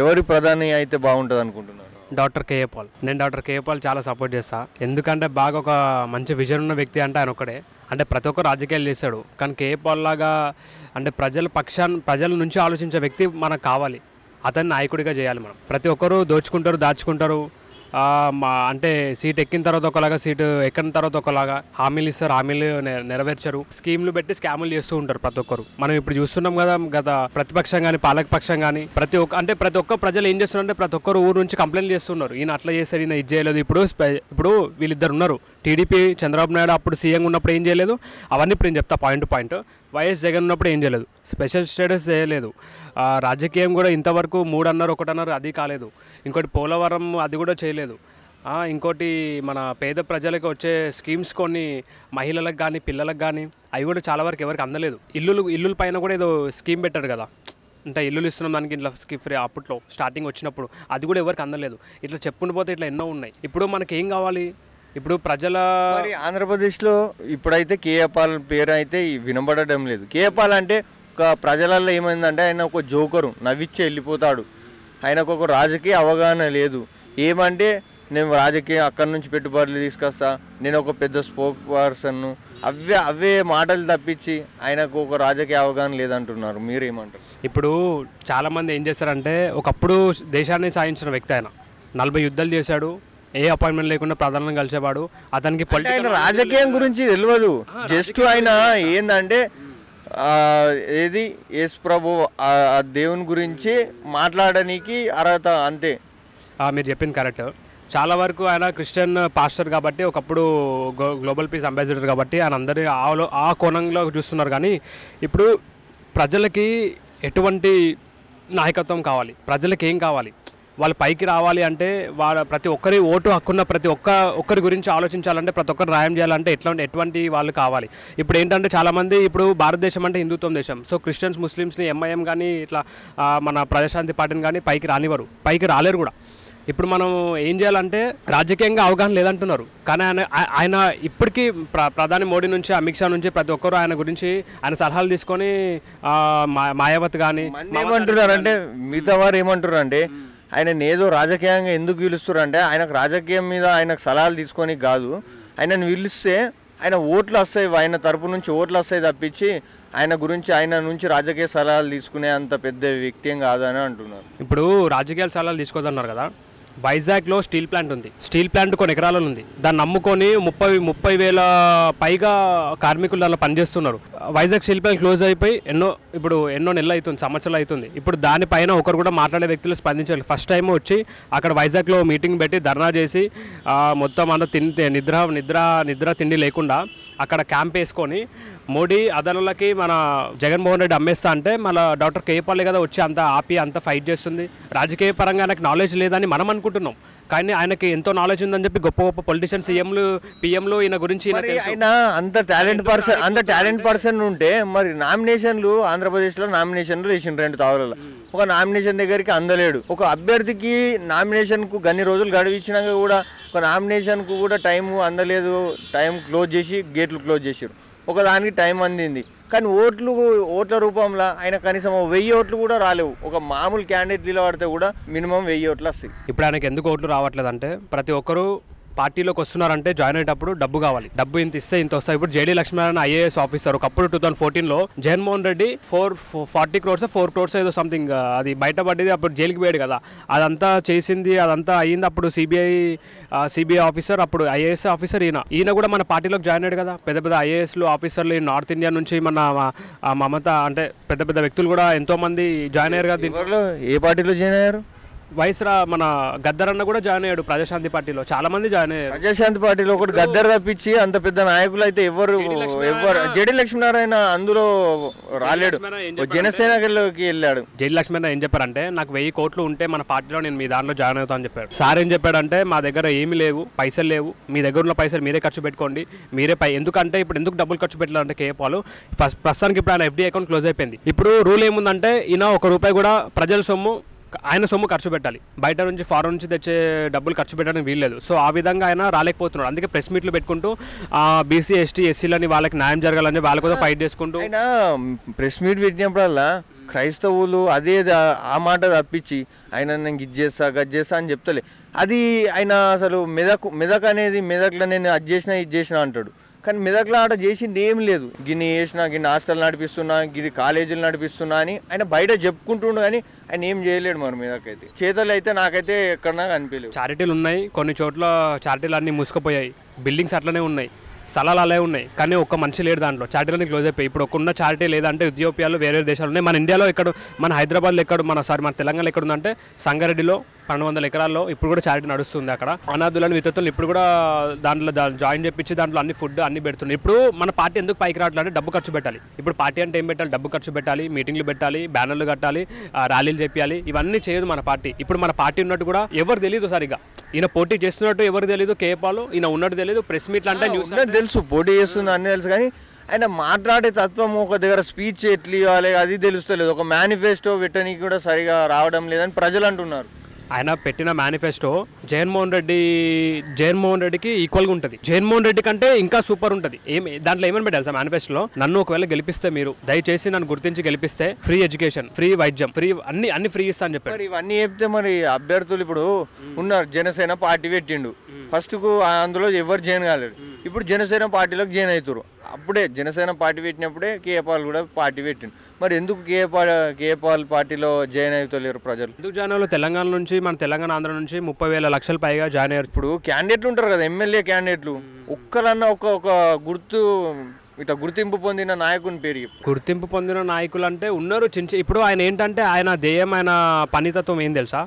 ఎవరి ప్రధాని అయితే బాగుంటుంది అనుకుంటున్నారు? డాక్టర్ కేఏ పాల్. నేను డాక్టర్ కేఏ పాల్ చాలా సపోర్ట్ చేస్తా. ఎందుకంటే బాగా ఒక మంచి విజన్ ఉన్న వ్యక్తి అంటే ఆయన ఒక్కడే. అంటే ప్రతి ఒక్కరు రాజకీయాలు చేస్తాడు, కానీ కేఏ పాల్ లాగా అంటే ప్రజల నుంచి ఆలోచించే వ్యక్తి మనకు కావాలి. అతన్ని నాయకుడిగా చేయాలి మనం. ప్రతి ఒక్కరు దోచుకుంటారు, దాచుకుంటారు. అంటే సీట్ ఎక్కిన తర్వాత ఒకలాగా, సీటు ఎక్కిన తర్వాత ఒకలాగా హామీలు ఇస్తారు, హామీలు నెరవేర్చరు. స్కీమ్లు పెట్టి స్కాములు చేస్తూ ఉంటారు ప్రతి ఒక్కరు. మనం ఇప్పుడు చూస్తున్నాం కదా, గత ప్రతిపక్షం కానీ పాలకపక్షం కానీ ప్రతి ఒక్క ప్రజలు ఏం చేస్తున్నారంటే ప్రతి ఒక్కరు ఊరు నుంచి కంప్లైంట్ చేస్తున్నారు, ఈయన అట్లా చేస్తారు, ఈయన ఇది చేయలేదు. ఇప్పుడు వీళ్ళిద్దరు ఉన్నారు, టీడీపీ చంద్రబాబు నాయుడు అప్పుడు సీఎం ఉన్నప్పుడు ఏం చేయలేదు, అవన్నీ ఇప్పుడు నేను చెప్తా point to point. YS Jagan ఉన్నప్పుడు ఏం చేయలేదు, స్పెషల్ స్టేటస్ చేయలేదు. రాజకీయం కూడా ఇంతవరకు 3 అన్నారు 1 అన్నారు, అది కాలేదు. ఇంకోటి పోలవరం అది కూడా చేయలేదు. ఇంకోటి మన పేద ప్రజలకు వచ్చే స్కీమ్స్ కొన్ని మహిళలకు కానీ పిల్లలకు కానీ అవి కూడా చాలా వరకు ఎవరికి అందలేదు. ఇల్లుల పైన కూడా ఏదో స్కీమ్ పెట్టారు కదా, అంటే ఇల్లులు ఇస్తున్నాం దానికి ఇట్లా ఫ్రీ అప్పట్లో స్టార్టింగ్ వచ్చినప్పుడు, అది కూడా ఎవరికి అందలేదు. ఇట్లా చెప్పుకుంటూ పోతే ఇట్లా ఎన్నో ఉన్నాయి. ఇప్పుడు మనకి ఏం కావాలి? ఇప్పుడు ప్రజల ఆంధ్రప్రదేశ్లో ఇప్పుడైతే కేఏ పాల్ పేరు అయితే వినబడడం లేదు. కేఏ పాల్ అంటే ఒక ప్రజలలో ఏమైందంటే ఆయన ఒక జోకరు, నవ్విచ్చి వెళ్ళిపోతాడు. ఆయనకు ఒక రాజకీయ అవగాహన లేదు. ఏమంటే నేను రాజకీయ అక్కడి నుంచి పెట్టుబడులు తీసుకొస్తా, నేను ఒక పెద్ద స్పోక్ పర్సన్ను, అవే మాటలు తప్పించి ఆయనకు ఒక రాజకీయ అవగాహన లేదంటున్నారు. మీరేమంటారు? ఇప్పుడు చాలామంది ఏం చేస్తారంటే, ఒకప్పుడు దేశాన్ని సాధించిన వ్యక్తి ఆయన 40 యుద్ధాలు చేశాడు, ఏ అపాయింట్మెంట్ లేకుండా ప్రధానంగా కలిసేవాడు. అతనికి రాజకీయం గురించి తెలియదు. జస్ట్ ఆయన ఏంటంటే ఏది యేసు ప్రభు దేవుని గురించి మాట్లాడడానికి అర్హత, అంతే. మీరు చెప్పింది కరెక్ట్. చాలా వరకు ఆయన క్రిస్టియన్ పాస్టర్ కాబట్టి, ఒకప్పుడు గ్లోబల్ పీస్ అంబాసిడర్ కాబట్టి ఆయన అందరి ఆ కోణంలో చూస్తున్నారు. కానీ ఇప్పుడు ప్రజలకి ఎటువంటి నాయకత్వం కావాలి, ప్రజలకి ఏం కావాలి, వాళ్ళు పైకి రావాలి అంటే ప్రతి ఒక్కరి ఓటు హక్కున్న ప్రతి ఒక్కరి గురించి ఆలోచించాలంటే, ప్రతి ఒక్కరు న్యాయం చేయాలంటే ఎటువంటి వాళ్ళు కావాలి. ఇప్పుడు ఏంటంటే చాలామంది, ఇప్పుడు భారతదేశం అంటే హిందుత్వం దేశం. సో క్రిస్టియన్స్ ముస్లిమ్స్ని ఎంఐఎం కానీ ఇట్లా మన ప్రజాశాంతి పార్టీని కానీ పైకి రానివ్వరు, పైకి రాలేరు కూడా. ఇప్పుడు మనం ఏం చేయాలంటే, రాజకీయంగా అవగాహన లేదంటున్నారు, కానీ ఆయన ఇప్పటికీ ప్రధాని మోడీ నుంచి, అమిత్ షా నుంచి ప్రతి ఒక్కరు ఆయన గురించి ఆయన సలహాలు తీసుకొని మాయావతి కానీ ఏమంటున్నారంటే, మిగతా వారు ఏమంటున్నారు అంటే ఆయన ఏదో రాజకీయంగా ఎందుకు పిలుస్తారు అంటే, ఆయనకు రాజకీయం మీద ఆయనకు సలహాలు తీసుకొని కాదు, ఆయనను పిలిస్తే ఆయన ఓట్లు వస్తాయి, ఆయన తరపు నుంచి ఓట్లు వస్తాయి తప్పించి ఆయన నుంచి రాజకీయ సలహాలు తీసుకునే అంత పెద్ద వ్యక్తి ఏం కాదని అంటున్నారు. ఇప్పుడు రాజకీయ సలహాలు తీసుకోదన్నారు కదా, వైజాగ్లో స్టీల్ ప్లాంట్ ఉంది. స్టీల్ ప్లాంట్ కొన్ని ఎకరాలలో ఉంది. దాన్ని నమ్ముకొని 30,000 పైగా కార్మికులు దానిలో పనిచేస్తున్నారు. వైజాగ్ స్టీల్ ప్లాంట్ క్లోజ్ అయిపోయి ఎన్నో నెలలు అవుతుంది, సంవత్సరాలు అవుతుంది. ఇప్పుడు దానిపైన ఒకరు కూడా మాట్లాడే వ్యక్తులు స్పందించాలి. ఫస్ట్ టైం వచ్చి అక్కడ వైజాగ్లో మీటింగ్ పెట్టి ధర్నా చేసి మొత్తం అంతా నిద్ర తిండి లేకుండా అక్కడ క్యాంప్ వేసుకొని మోడీ అదనులకి మన జగన్మోహన్ రెడ్డి అమ్మేస్తా అంటే మళ్ళీ డాక్టర్ కేఏ పాల్ కదా వచ్చి అంత ఫైట్ చేస్తుంది. రాజకీయ పరంగా ఆయనకు నాలెడ్జ్ లేదని మనం అనుకుంటున్నాం, కానీ ఆయనకి ఎంతో నాలెడ్జ్ ఉందని చెప్పి గొప్ప గొప్ప పొలిటీషియన్ పిఎంలు ఈయన గురించి ఆయన అంత టాలెంట్ పర్సన్ ఉంటే మరి నామినేషన్లు ఆంధ్రప్రదేశ్లో నామినేషన్లు వేసిన 2 తావులలో ఒక నామినేషన్ దగ్గరికి అందలేడు. ఒక అభ్యర్థికి నామినేషన్కు గన్ని రోజులు గడువిచ్చినాక కూడా ఒక నామినేషన్కు కూడా టైం అందలేదు. టైం క్లోజ్ చేసి గేట్లు క్లోజ్ చేసారు. ఒకదానికి టైం అందింది, కానీ ఓట్ల రూపంలో ఆయన కనీసం 1000 ఓట్లు కూడా రాలేవు. ఒక మామూలు క్యాండిడేట్ నిలబడితే కూడా మినిమం 1000 ఓట్లు వస్తాయి. ఇప్పుడు ఆయనకి ఎందుకు ఓట్లు రావట్లేదు అంటే, ప్రతి ఒక్కరు పార్టీలోకి వస్తున్నారంటే జాయిన్ అయ్యేటప్పుడు డబ్బు కావాలి, డబ్బు ఇంత ఇస్తే ఇంత వస్తాయి. ఇప్పుడు జేడీ లక్ష్మీనారాయణ ఐఏఎస్ ఆఫీసర్, ఒకప్పుడు 2014లో జగన్మోహన్ రెడ్డి 40 crores 4 crores ఏదో సంథింగ్ అది బయటపడ్డది. అప్పుడు జైలుకి పోయాడు కదా, అదంతా చేసింది, అదంతా అయ్యింది. అప్పుడు సిబిఐ ఆఫీసర్, అప్పుడు ఐఏఎస్ ఆఫీసర్ ఈయన కూడా మన పార్టీలోకి జాయిన్ అయ్యాడు కదా. పెద్ద పెద్ద ఐఏఎస్లు ఆఫీసర్లు నార్త్ ఇండియా నుంచి మన మమత అంటే పెద్ద పెద్ద వ్యక్తులు కూడా ఎంతో మంది జాయిన్ అయ్యారు కదా. ఏ పార్టీలో జాయిన్ అయ్యారు? మన గద్దరన్న కూడా జాయిన్ అయ్యాడు ప్రజాశాంతి పార్టీలో. చాలా మంది జాయిన్ అయ్యారు ప్రజాశాంతి పార్టీలో. ఒకటి గద్దర్ తప్పించి అంత పెద్ద నాయకులు అయితే ఎవరు జేడీ లక్ష్మీనారాయణ అందులో రాలేడు, జనసేనకి వెళ్ళాడు. జేడీ లక్ష్మీనారాయణ ఏం చెప్పారంటే, నాకు 1000 కోట్లు ఉంటే మన పార్టీలో నేను మీ దాంట్లో జాయిన్ అవుతా అని చెప్పాడు. సార్ ఏం చెప్పాడంటే, మా దగ్గర ఏమీ లేవు, పైసలు లేవు, మీ దగ్గర ఉన్న పైసలు మీరే ఖర్చు పెట్టుకోండి, మీరే ఎందుకంటే ఇప్పుడు ఎందుకు డబ్బులు ఖర్చు పెట్టాలంటే కేఏ పాల్ ప్రస్తుతానికి ఇప్పుడు ఆయన FD అకౌంట్ క్లోజ్ అయిపోయింది. ఇప్పుడు రూల్ ఏముందంటే, ఈయన 1 రూపాయి కూడా ప్రజల సొమ్ము ఆయన సొమ్ము ఖర్చు పెట్టాలి, బయట నుంచి ఫారెన్ నుంచి తెచ్చే డబ్బులు ఖర్చు పెట్టడానికి వీల్లేదు. సో ఆ విధంగా ఆయన రాలేకపోతున్నాడు. అందుకే ప్రెస్ మీట్లు పెట్టుకుంటూ బీసీ ఎస్టీ ఎస్సీలని వాళ్ళకి న్యాయం జరగాలని వాళ్ళ కూడా ఫైట్ చేసుకుంటూ ఆయన ప్రెస్ మీట్ పెట్టినప్పుడల్లా క్రైస్తవులు అదే ఆ మాట తప్పించి ఆయన నేను ఇది చేస్తా గది చేస్తా అని చెప్తలే. అది ఆయన అసలు మెదక్ అనేది మెదక్లో నేను అది చేసినా ఇది చేసినా అంటాడు, కానీ మెదక్లో ఆట చేసింది ఏం లేదు. గిన్ని చేసినా, గిన్ని హాస్టల్ నడిపిస్తున్నా, గిది కాలేజీలు నడిపిస్తున్నా అని ఆయన బయట చెప్పుకుంటుండు, కానీ ఆయన ఏం చేయలేడు. మరి మెదక్ అయితే చేతలు అయితే నాకైతే ఎక్కడన్నా కనిపించలేదు. చారిటీలు ఉన్నాయి, కొన్ని చోట్ల చారిటీలు అన్నీ మూసుకుపోయాయి, బిల్డింగ్స్ అట్లనే ఉన్నాయి, స్థలాలు అలాగే ఉన్నాయి, కానీ ఒక్క మనిషి లేడు దాంట్లో. చారిటీలన్నీ క్లోజ్ అయిపోయి ఇప్పుడు ఒక్కన్న చారిటీ లేదంటే ఇథియోపియాలో వేరే దేశాలు ఉన్నాయి. మన ఇండియాలో ఎక్కడ, మన హైదరాబాద్లో ఎక్కడ, మన తెలంగాణలో ఎక్కడ ఉందంటే సంగారెడ్డిలో 1200 ఎకరాల్లో ఇప్పుడు కూడా చారిటీ నడుస్తుంది. అక్కడ అనాథులను వితంతులను ఇప్పుడు కూడా దాంట్లో జాయిన్ చేపించి దాంట్లో అన్ని ఫుడ్ అన్ని పెడుతుంది. ఇప్పుడు మన పార్టీ ఎందుకు పైకి రావట్లేదు? డబ్బు ఖర్చు పెట్టాలి. ఇప్పుడు పార్టీ అంటే ఏం పెట్టాలి? డబ్బు ఖర్చు పెట్టాలి, మీటింగ్లు పెట్టాలి, బ్యానర్లు కట్టాలి, ర్యాలీలు చేయాలి. ఇవన్నీ చేయదు మన పార్టీ. ఇప్పుడు మన పార్టీ ఉన్నట్టు కూడా ఎవరు తెలియదు సరిగా. ఈయన పోటీ చేస్తున్నట్టు ఎవరు తెలియదు, కేపాలు ఈయన ఉన్నట్టు తెలియదు. ప్రెస్ మీట్లు అంటే న్యూస్ తెలుసు, పోటీ చేస్తుంది అన్నీ తెలుసు, కానీ ఆయన మాట్లాడే తత్వం, ఒక దగ్గర స్పీచ్ ఎట్లా ఇవ్వాలి అది తెలుస్తలేదు. ఒక మేనిఫెస్టో పెట్టడానికి కూడా సరిగా రావడం లేదని ప్రజలు అంటున్నారు. ఆయన పెట్టిన మేనిఫెస్టో జగన్మోహన్ రెడ్డికి ఈక్వల్గా ఉంటుంది. జగన్మోహన్ రెడ్డి కంటే ఇంకా సూపర్ ఉంటుంది. దాంట్లో ఏమని పెట్టాలి సార్ మేనిఫెస్టోలో? నన్ను ఒకవేళ గెలిపిస్తే, మీరు దయచేసి నన్ను గుర్తించి గెలిపిస్తే ఫ్రీ ఎడ్యుకేషన్, ఫ్రీ వైద్యం, ఫ్రీ అన్ని ఫ్రీ ఇస్తా అని చెప్పారు. మరి ఇవన్నీ చెప్తే మరి అభ్యర్థులు ఇప్పుడు ఉన్నారు. జనసేన పార్టీ పెట్టిండు, ఫస్ట్కు అందులో ఎవరు జాయిన్ కాలేరు. ఇప్పుడు జనసేన పార్టీలోకి జాయిన్ అవుతారు. అప్పుడే జనసేన పార్టీ పెట్టినప్పుడే కేపాల్ కూడా పార్టీ పెట్టిండు. మరి ఎందుకు కేపాల్ పార్టీలో జాయిన్ అవుతలేరు ప్రజలు? ఎందుకు జాయిన్ అవ్వాలి? తెలంగాణ నుంచి, మన తెలంగాణ ఆంధ్ర నుంచి 30,000 లక్షలు పైగా జాయిన్ అయ్యారు. ఇప్పుడు క్యాండిడేట్లు ఉంటారు కదా, ఎమ్మెల్యే క్యాండిడేట్లు, ఒక్కరన్నా ఒక గుర్తింపు పొందిన నాయకుని పేరు. గుర్తింపు పొందిన నాయకులు అంటే ఉన్నారు. ఇప్పుడు ఆయన ఏంటంటే ఆయన ధ్యేయం, ఆయన పనితత్వం ఏం తెలుసా?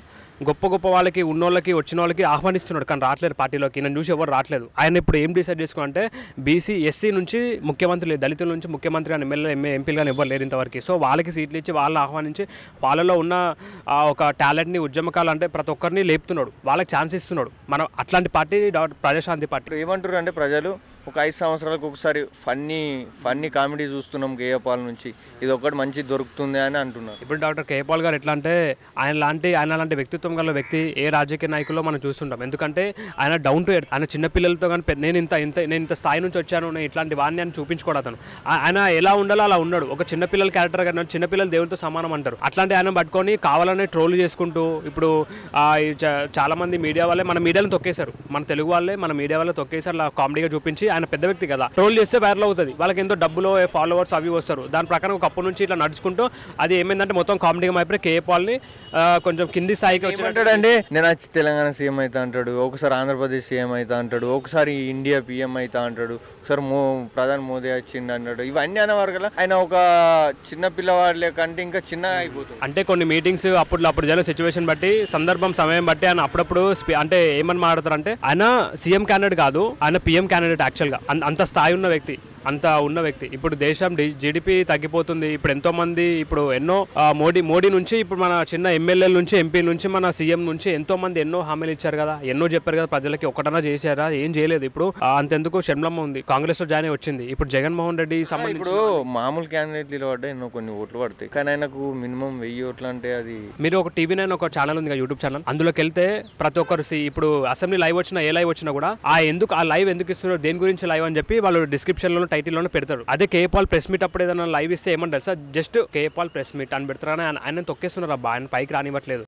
గొప్ప వాళ్ళకి, ఉన్నోళ్ళకి, వచ్చిన వాళ్ళకి ఆహ్వానిస్తున్నాడు, కానీ రావట్లేదు పార్టీలోకి. నేను చూసి ఎవరు రావట్లేదు. ఆయన ఇప్పుడు ఏం డిసైడ్ చేసుకుంటే బీసీ ఎస్సీ నుంచి ముఖ్యమంత్రి లేదు, దళితుల నుంచి ముఖ్యమంత్రి కానీ ఎమ్మెల్యే ఎంపీలు కానీ ఎవరు లేరు ఇంతవరకు. సో వాళ్ళకి సీట్లు ఇచ్చి వాళ్ళని ఆహ్వానించి వాళ్ళలో ఉన్న ఒక టాలెంట్ని, ఉద్యమకాలు అంటే ప్రతి ఒక్కరిని లేపుతున్నాడు, వాళ్ళకి ఛాన్స్ ఇస్తున్నాడు. మనం అట్లాంటి పార్టీ ప్రజాశాంతి పార్టీ. ఏమంటారు అంటే ప్రజలు ఒక 5 సంవత్సరాలకు ఒకసారి ఫన్నీ కామెడీ చూస్తున్నాం కేఏపాల్ నుంచి, ఇది ఒకటి మంచి దొరుకుతుంది అని అంటున్నారు. ఇప్పుడు డాక్టర్ కేఏపాల్ గారు ఎట్లా అంటే ఆయన లాంటి వ్యక్తిత్వం గల వ్యక్తి ఏ రాజకీయ నాయకుల్లో మనం చూస్తుంటాం. ఎందుకంటే ఆయన డౌన్ టు ఎర్త్. ఆయన చిన్నపిల్లలతో కానీ నేను ఇంత స్థాయి నుంచి వచ్చాను, నేను ఇట్లాంటి వాడిని అని చూపించుకోవడం. అతను ఆయన ఎలా ఉండాలో అలా ఉన్నాడు. ఒక చిన్నపిల్లల క్యారెక్టర్ కానీ, చిన్నపిల్లలు దేవుడితో సమానం అంటారు. అట్లాంటి ఆయన పట్టుకొని కావాలనే ట్రోల్ చేసుకుంటూ ఇప్పుడు చాలా మంది మీడియా వాళ్ళే, మన మీడియాలో తొక్కేశారు, మన తెలుగు వాళ్ళే మన మీడియా వాళ్ళే తొక్కేశారు. అలా కామెడీగా చూపించి ఆయన పెద్ద వ్యక్తి కదా, ట్రోల్ చేస్తే వైరల్ అవుతుంది, వాళ్ళకి ఎంతో డబ్బులు, ఫాలోవర్స్ అవి వస్తారు. దాని ప్రకారం ఒకప్పటి నుంచి ఇట్లా నడుచుకుంటూ అది ఏమైందంటే మొత్తం కామెడీగా అయిపోయి కేఏపాల్ని కొంచెం కింది స్థాయికి వచ్చాడంటే, నేను తెలంగాణ సీఎం అవుతా అంటాడు, ఒకసారి ఆంధ్రప్రదేశ్ సీఎం అవుతా అంటాడు, ఒకసారి ఇండియా పిఎం అవుతా అంటాడు, ఒకసారి ప్రధాని మోదీ వచ్చిండు అంటాడు. ఇవన్నీ అనేవారు కదా, ఆయన ఒక చిన్న పిల్లవాడి కంటే ఇంకా చిన్నగా అయిపోతుంది. అంటే కొన్ని మీటింగ్స్ అప్పుడు జరిగిన సిచ్యువేషన్ బట్టి, సందర్భం, సమయం బట్టి ఆయన అప్పుడప్పుడు అంటే ఏమని మాట్లాడతారంటే, ఆయన సీఎం క్యాండిడేట్ కాదు, ఆయన పిఎం క్యాండిడేట్. యాక్చువల్గా అంత స్థాయి ఉన్న వ్యక్తి. ఇప్పుడు దేశం జీడిపి తగ్గిపోతుంది. ఇప్పుడు ఎంతో మంది, ఇప్పుడు ఎన్నో మోడీ నుంచి, ఇప్పుడు మన చిన్న ఎమ్మెల్యేల నుంచి, ఎంపీ నుంచి, మన సీఎం నుంచి ఎంతో మంది ఎన్నో హామీలు ఇచ్చారు కదా, ఎన్నో చెప్పారు కదా ప్రజలకి. ఒకటన్నా చేశారా? ఏం చేయలేదు. ఇప్పుడు అంతెందుకు షణ్ములమ్మ ఉంది, కాంగ్రెస్ లో జాయిన్ వచ్చింది. ఇప్పుడు జగన్మోహన్ రెడ్డి ఇప్పుడు మామూలు క్యాండిడేట్లు పడ్డా ఎన్నో కొన్ని ఓట్లు పడతాయి, కానీ ఆయనకు మినిమం 1000 ఓట్లు అంటే అది. మీరు ఒక టీవీ నైన్ ఒక ఛానల్ ఉంది, యూట్యూబ్ ఛానల్, అందులోకి వెళ్తే ప్రతి ఒక్కరు ఇప్పుడు అసెంబ్లీ లైవ్ వచ్చినా, ఏ లైవ్ వచ్చినా కూడా ఆ లైవ్ ఎందుకు ఇస్తున్నారు, దేని గురించి లైవ్ అని చెప్పి వాళ్ళు డిస్క్రిప్షన్ లో, టైటిల్లోనే పెడతారు. అదే కేఏపాల్ ప్రెస్ మీట్ అప్పుడు ఏదైనా లైవ్ ఇస్తే ఏమంటారు sir, just KA Paul press meet అని పెడతారని ఆయన తొక్కేస్తున్నారు. అబ్బా, ఆయన పైకి రానివ్వట్లేదు.